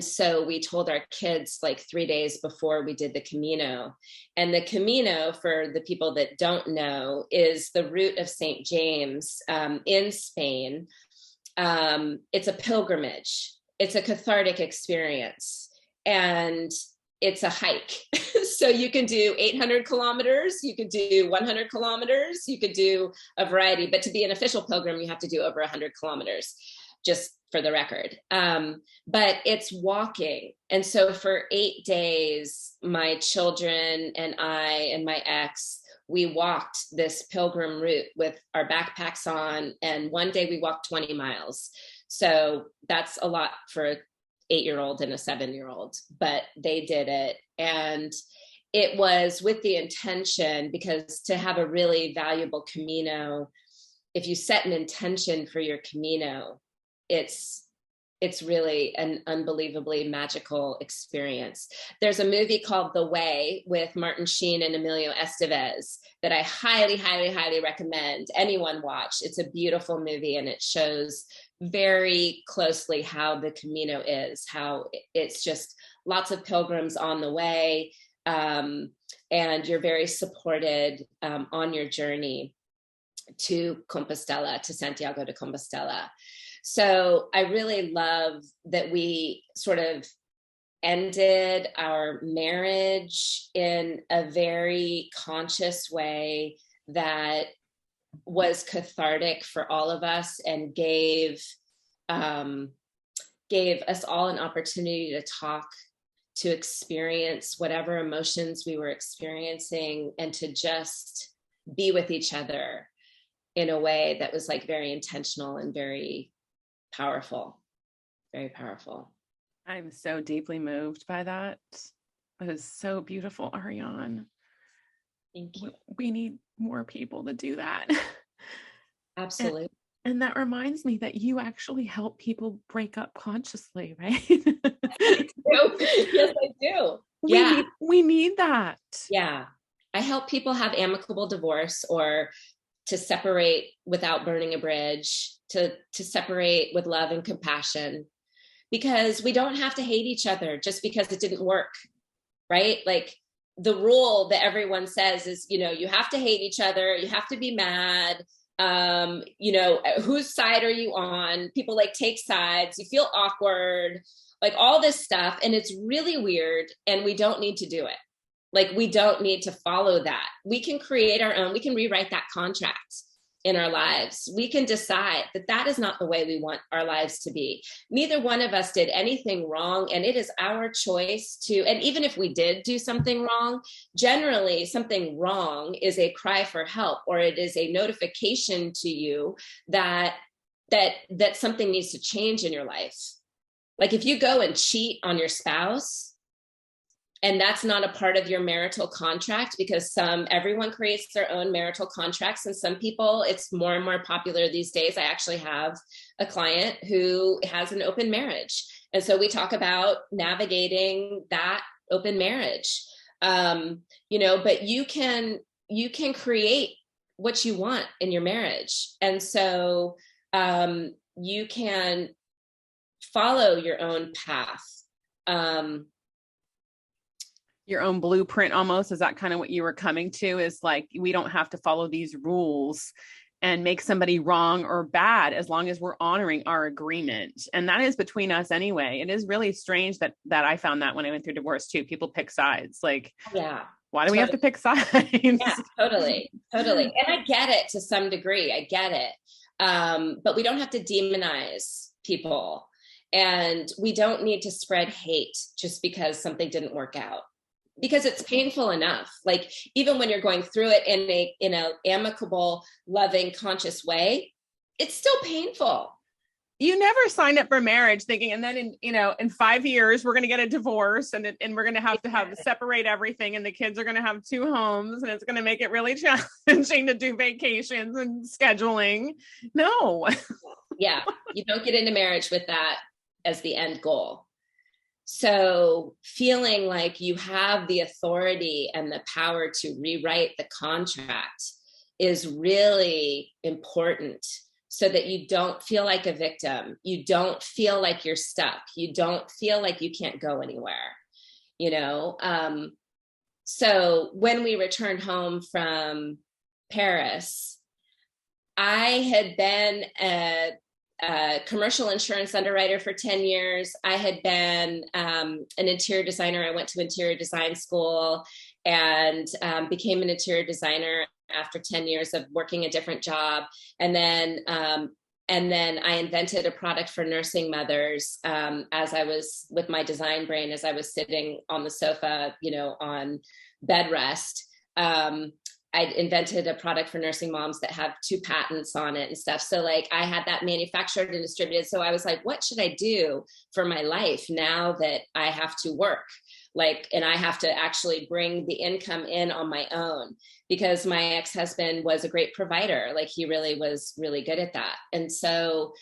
so we told our kids 3 days before we did the Camino. And the Camino, for the people that don't know, is the route of St. James in Spain. It's a pilgrimage. It's a cathartic experience, and it's a hike. So you can do 800 kilometers, you could do 100 kilometers, you could do a variety, but to be an official pilgrim, you have to do over 100 kilometers, just for the record. But it's walking. And so for 8 days, my children and I and my ex, we walked this pilgrim route with our backpacks on. And one day we walked 20 miles. So that's a lot for an 8-year-old and a 7-year-old, but they did it. And it was with the intention, because to have a really valuable Camino, if you set an intention for your Camino, it's really an unbelievably magical experience. There's a movie called The Way with Martin Sheen and Emilio Estevez that I highly, highly, highly recommend anyone watch. It's a beautiful movie, and it shows very closely how the Camino is, how it's just lots of pilgrims on the way, and you're very supported on your journey to Compostela, to Santiago de Compostela. So I really love that we sort of ended our marriage in a very conscious way that was cathartic for all of us and gave us all an opportunity to talk, to experience whatever emotions we were experiencing, and to just be with each other in a way that was like very intentional and very powerful, very powerful. I'm so deeply moved by that. It is so beautiful, Ariane. Thank you. We need more people to do that. Absolutely. And that reminds me that you actually help people break up consciously, right? I do. Yes, I do. We need that. Yeah. I help people have amicable divorce, or to separate without burning a bridge, to separate with love and compassion, because we don't have to hate each other just because it didn't work, right? Like the rule that everyone says is, you have to hate each other. You have to be mad. Whose side are you on? People like take sides. You feel awkward, like all this stuff. And it's really weird. And we don't need to do it. Like, we don't need to follow that. We can create our own, we can rewrite that contract in our lives. We can decide that that is not the way we want our lives to be. Neither one of us did anything wrong, and it is our choice to, and even if we did do something wrong, generally something wrong is a cry for help, or it is a notification to you that something needs to change in your life. Like if you go and cheat on your spouse, and that's not a part of your marital contract, because everyone creates their own marital contracts. And some people, it's more and more popular these days. I actually have a client who has an open marriage. And so we talk about navigating that open marriage. But you can create what you want in your marriage. And so you can follow your own path. Your own blueprint almost. Is that kind of what you were coming to, is like, we don't have to follow these rules and make somebody wrong or bad as long as we're honoring our agreement. And that is between us anyway. It is really strange that I found that when I went through divorce too. People pick sides. Like, yeah, why do we have to pick sides? Yeah, totally. And I get it to some degree. I get it. But we don't have to demonize people. And we don't need to spread hate just because something didn't work out, because it's painful enough. Like even when you're going through it in a amicable, loving, conscious way, it's still painful. You never signed up for marriage thinking, and then in 5 years, we're going to get a divorce and we're going to have separate everything. And the kids are going to have 2 homes, and it's going to make it really challenging to do vacations and scheduling. No. Yeah. You don't get into marriage with that as the end goal. So feeling like you have the authority and the power to rewrite the contract is really important, so that you don't feel like a victim. You don't feel like you're stuck. You don't feel like you can't go anywhere, So when we returned home from Paris, I had been a commercial insurance underwriter for 10 years. I had been an interior designer. I went to interior design school and became an interior designer after 10 years of working a different job. And then I invented a product for nursing mothers as I was with my design brain, as I was sitting on the sofa, on bed rest. I invented a product for nursing moms that have 2 patents on it and stuff. So like I had that manufactured and distributed. So I was like, what should I do for my life now that I have to work? And I have to actually bring the income in on my own, because my ex-husband was a great provider. Like he really was really good at that. And so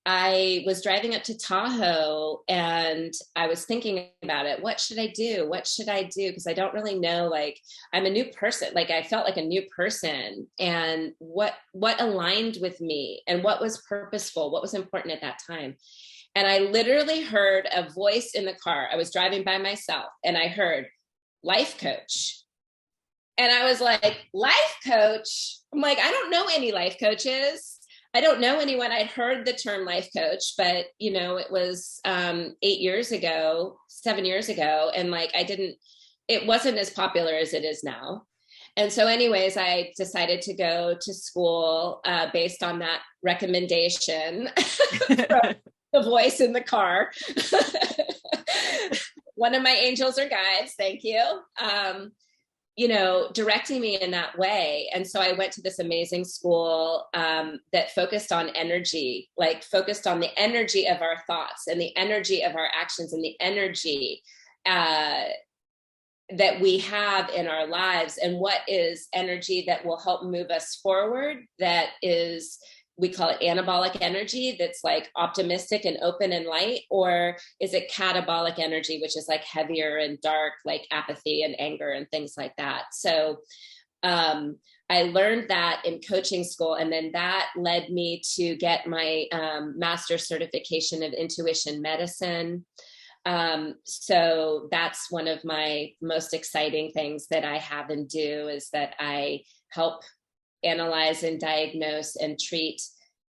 I was driving up to Tahoe and I was thinking about it. What should I do? What should I do? Because I don't really know, like, I'm a new person. Like, I felt like a new person, and what aligned with me and what was purposeful, what was important at that time. And I literally heard a voice in the car. I was driving by myself and I heard life coach. And I was like, life coach? I'm like, I don't know any life coaches. I don't know anyone. I'd heard the term life coach, but it was 7 years ago. And like, it wasn't as popular as it is now. And so anyways, I decided to go to school based on that recommendation from the voice in the car. One of my angels or guides, thank you. Directing me in that way. And so I went to this amazing school that focused on energy, like focused on the energy of our thoughts and the energy of our actions and the energy that we have in our lives, and what is energy that will help move us forward. That is, we call it anabolic energy, that's like optimistic and open and light, or is it catabolic energy, which is like heavier and dark, like apathy and anger and things like that. So I learned that in coaching school, and then that led me to get my master's certification of intuition medicine. So that's one of my most exciting things that I have and do, is that I help analyze and diagnose and treat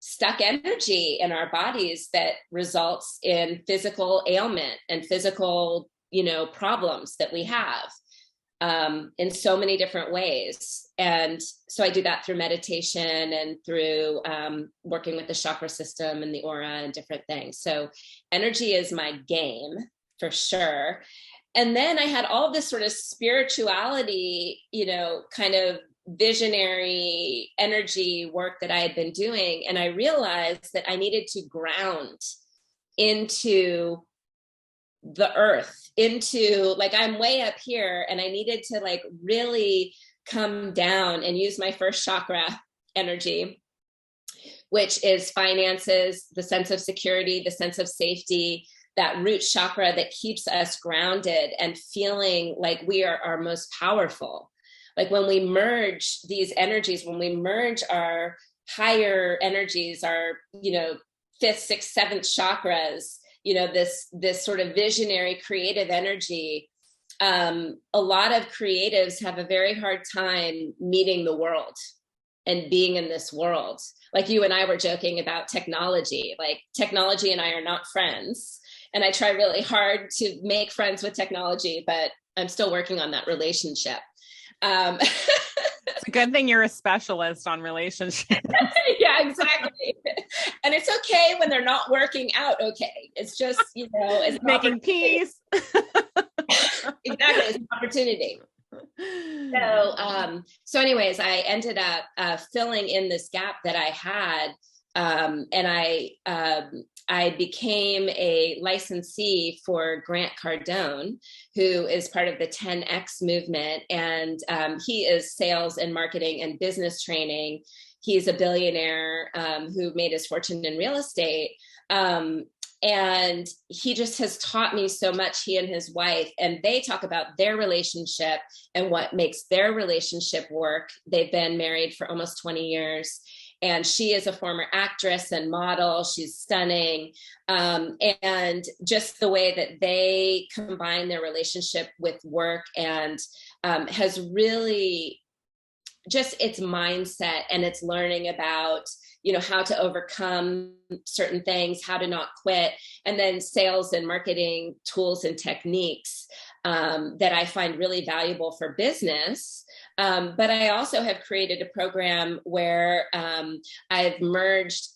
stuck energy in our bodies that results in physical ailment and physical, problems that we have in so many different ways. And so I do that through meditation and through working with the chakra system and the aura and different things. So energy is my game for sure. And then I had all this sort of spirituality, kind of visionary energy work that I had been doing. And I realized that I needed to ground into the earth, into, like, I'm way up here, and I needed to like really come down and use my first chakra energy, which is finances, the sense of security, the sense of safety, that root chakra that keeps us grounded and feeling like we are our most powerful. Like when we merge these energies, when we merge our higher energies, our, fifth, sixth, seventh chakras, this sort of visionary creative energy, a lot of creatives have a very hard time meeting the world and being in this world. Like you and I were joking about technology, like technology and I are not friends. And I try really hard to make friends with technology, but I'm still working on that relationship. It's a good thing you're a specialist on relationships. Yeah, exactly. And it's okay when they're not working out. Okay. It's just, it's making peace. Exactly. It's an opportunity. So anyways, I ended up filling in this gap that I had. And I became a licensee for Grant Cardone, who is part of the 10X movement. And he is sales and marketing and business training. He's a billionaire who made his fortune in real estate. And he just has taught me so much, he and his wife, and they talk about their relationship and what makes their relationship work. They've been married for almost 20 years. And she is a former actress and model. She's stunning. And just the way that they combine their relationship with work and has really just its mindset and its learning about, how to overcome certain things, how to not quit, and then sales and marketing tools and techniques that I find really valuable for business. But I also have created a program where I've merged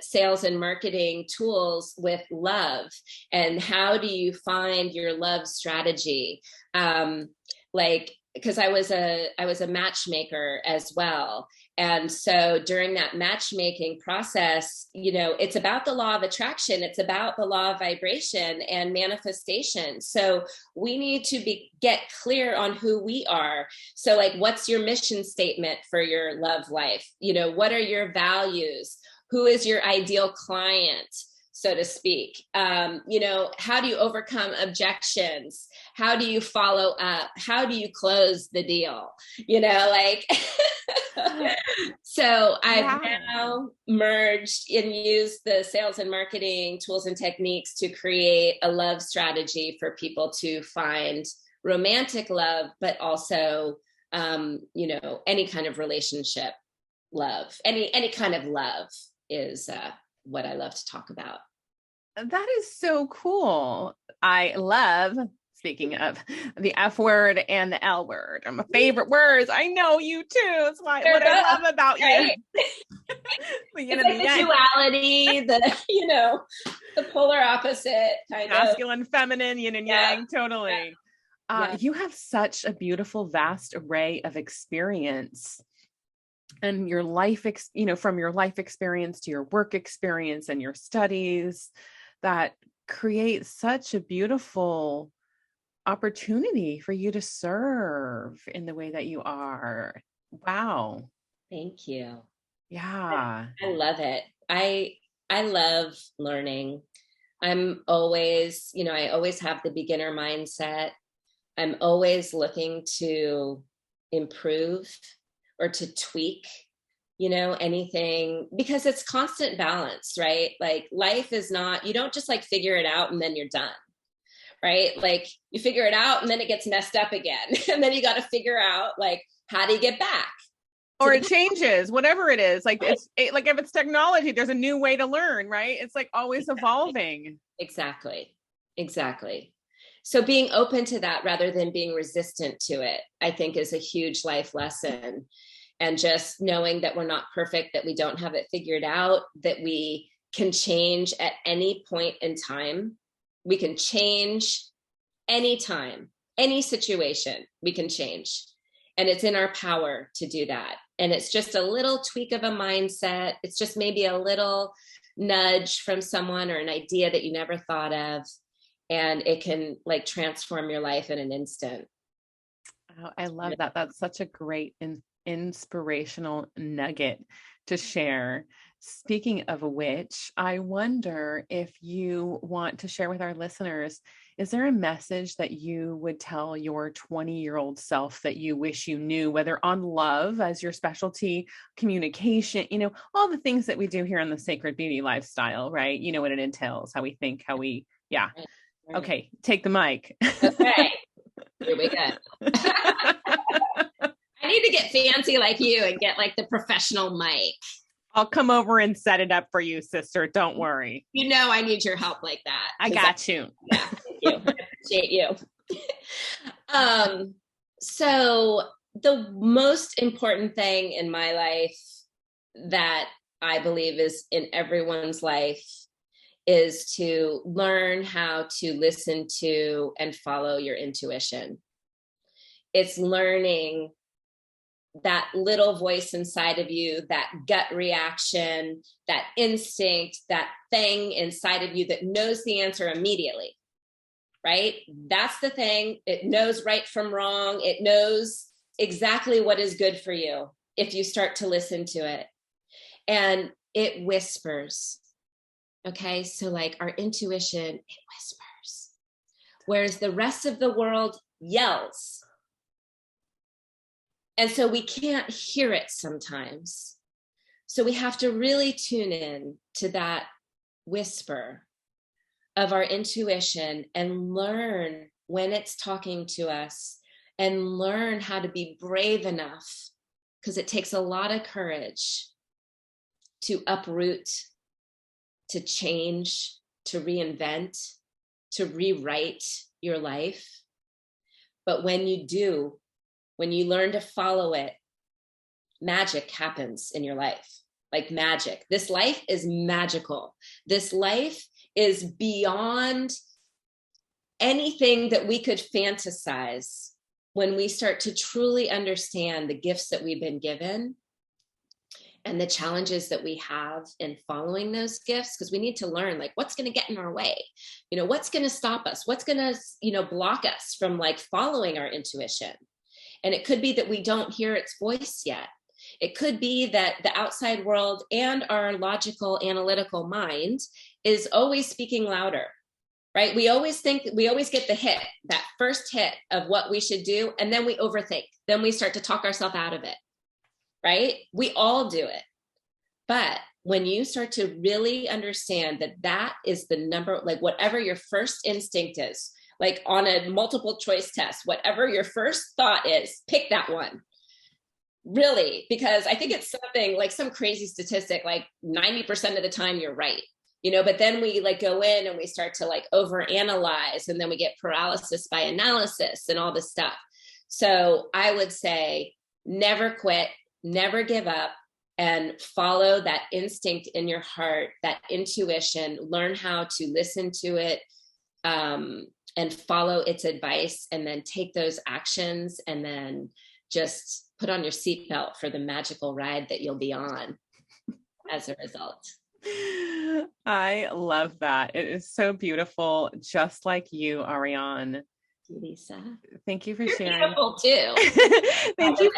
sales and marketing tools with love. And how do you find your love strategy? Because I was a matchmaker as well. And so during that matchmaking process, it's about the law of attraction. It's about the law of vibration and manifestation. So we need to get clear on who we are. So like, what's your mission statement for your love life? What are your values? Who is your ideal client, so to speak? You know, how do you overcome objections? How do you follow up? How do you close the deal? You know, like, so I've now merged and used the sales and marketing tools and techniques to create a love strategy for people to find romantic love, but also, you know, any kind of relationship love, any kind of love is what I love to talk about. That is so cool. I love, speaking of the F word and the L word, are my favorite words. I know you too. That's what I love about you. It's like the duality, the, you know, the polar opposite kind of. Masculine, feminine, yin and yang, totally. You have such a beautiful, vast array of experience. And your life, you know, from your life experience to your work experience and your studies, that creates such a beautiful opportunity for you to serve in the way that you are. Wow. Thank you. Yeah. I love it. I love learning. I'm always, you know, I always have the beginner mindset. I'm always looking to improve or to tweak, you know, anything, because it's constant balance, right? Like life is not, you don't just like figure it out and then you're done, right? Like you figure it out and then it gets messed up again. And then you got to figure out like, how do you get back? Or it changes, whatever it is. Like like if it's technology, there's a new way to learn, right? It's like always evolving. Exactly. So being open to that rather than being resistant to it, I think is a huge life lesson. And just knowing that we're not perfect, that we don't have it figured out, that we can change at any point in time. We can change anytime, any situation we can change. And it's in our power to do that. And it's just a little tweak of a mindset. It's just maybe a little nudge from someone or an idea that you never thought of. And it can like transform your life in an instant. Oh, I love that. That's such a great inspirational nugget to share. Speaking of which, I wonder if you want to share with our listeners, is there a message that you would tell your 20-year-old self that you wish you knew, whether on love as your specialty, communication, you know, all the things that we do here on the Sacred Beauty Lifestyle, right? You know what it entails, how we think, how we, yeah. Right. Okay, take the mic. Okay, here we go. I need to get fancy like you and get like the professional mic. I'll come over and set it up for you, sister. Don't worry. You know, I need your help like that. I got you. Yeah, thank you. I appreciate you. So the most important thing in my life that I believe is in everyone's life is to learn how to listen to and follow your intuition. It's learning that little voice inside of you, that gut reaction, that instinct, that thing inside of you that knows the answer immediately, right? That's the thing. It knows right from wrong. It knows exactly what is good for you if you start to listen to it. And it whispers. Okay, so like our intuition, it whispers, whereas the rest of the world yells. And so we can't hear it sometimes. So we have to really tune in to that whisper of our intuition and learn when it's talking to us and learn how to be brave enough, because it takes a lot of courage to uproot, to change, to reinvent, to rewrite your life. But when you do, when you learn to follow it, magic happens in your life, like magic. This life is magical. This life is beyond anything that we could fantasize when we start to truly understand the gifts that we've been given and the challenges that we have in following those gifts, because we need to learn like what's going to get in our way, you know, what's going to stop us, what's going to, you know, block us from like following our intuition. And it could be that we don't hear its voice yet. It could be that the outside world and our logical, analytical mind is always speaking louder, right? We always get the hit, that first hit of what we should do, and then we overthink. Then we start to talk ourselves out of it, right? We all do it. But when you start to really understand that that is the number, like whatever your first instinct is, like on a multiple choice test, whatever your first thought is, pick that one. Really, because I think it's something like some crazy statistic, like 90% of the time you're right, but then we like go in and we start to like overanalyze, and then we get paralysis by analysis and all this stuff. So I would say never quit, never give up, and follow that instinct in your heart, that intuition, learn how to listen to it, and follow its advice, and then take those actions, and then just put on your seatbelt for the magical ride that you'll be on as a result. I love that. It is so beautiful, just like you, Ariane. Lisa, thank you for You're sharing. Beautiful too. Thank you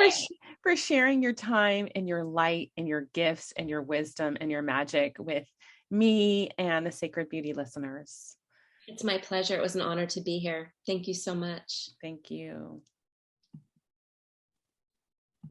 for sharing your time and your light and your gifts and your wisdom and your magic with me and the Sacred Beauty listeners. It's my pleasure. It was an honor to be here. Thank you so much. Thank you.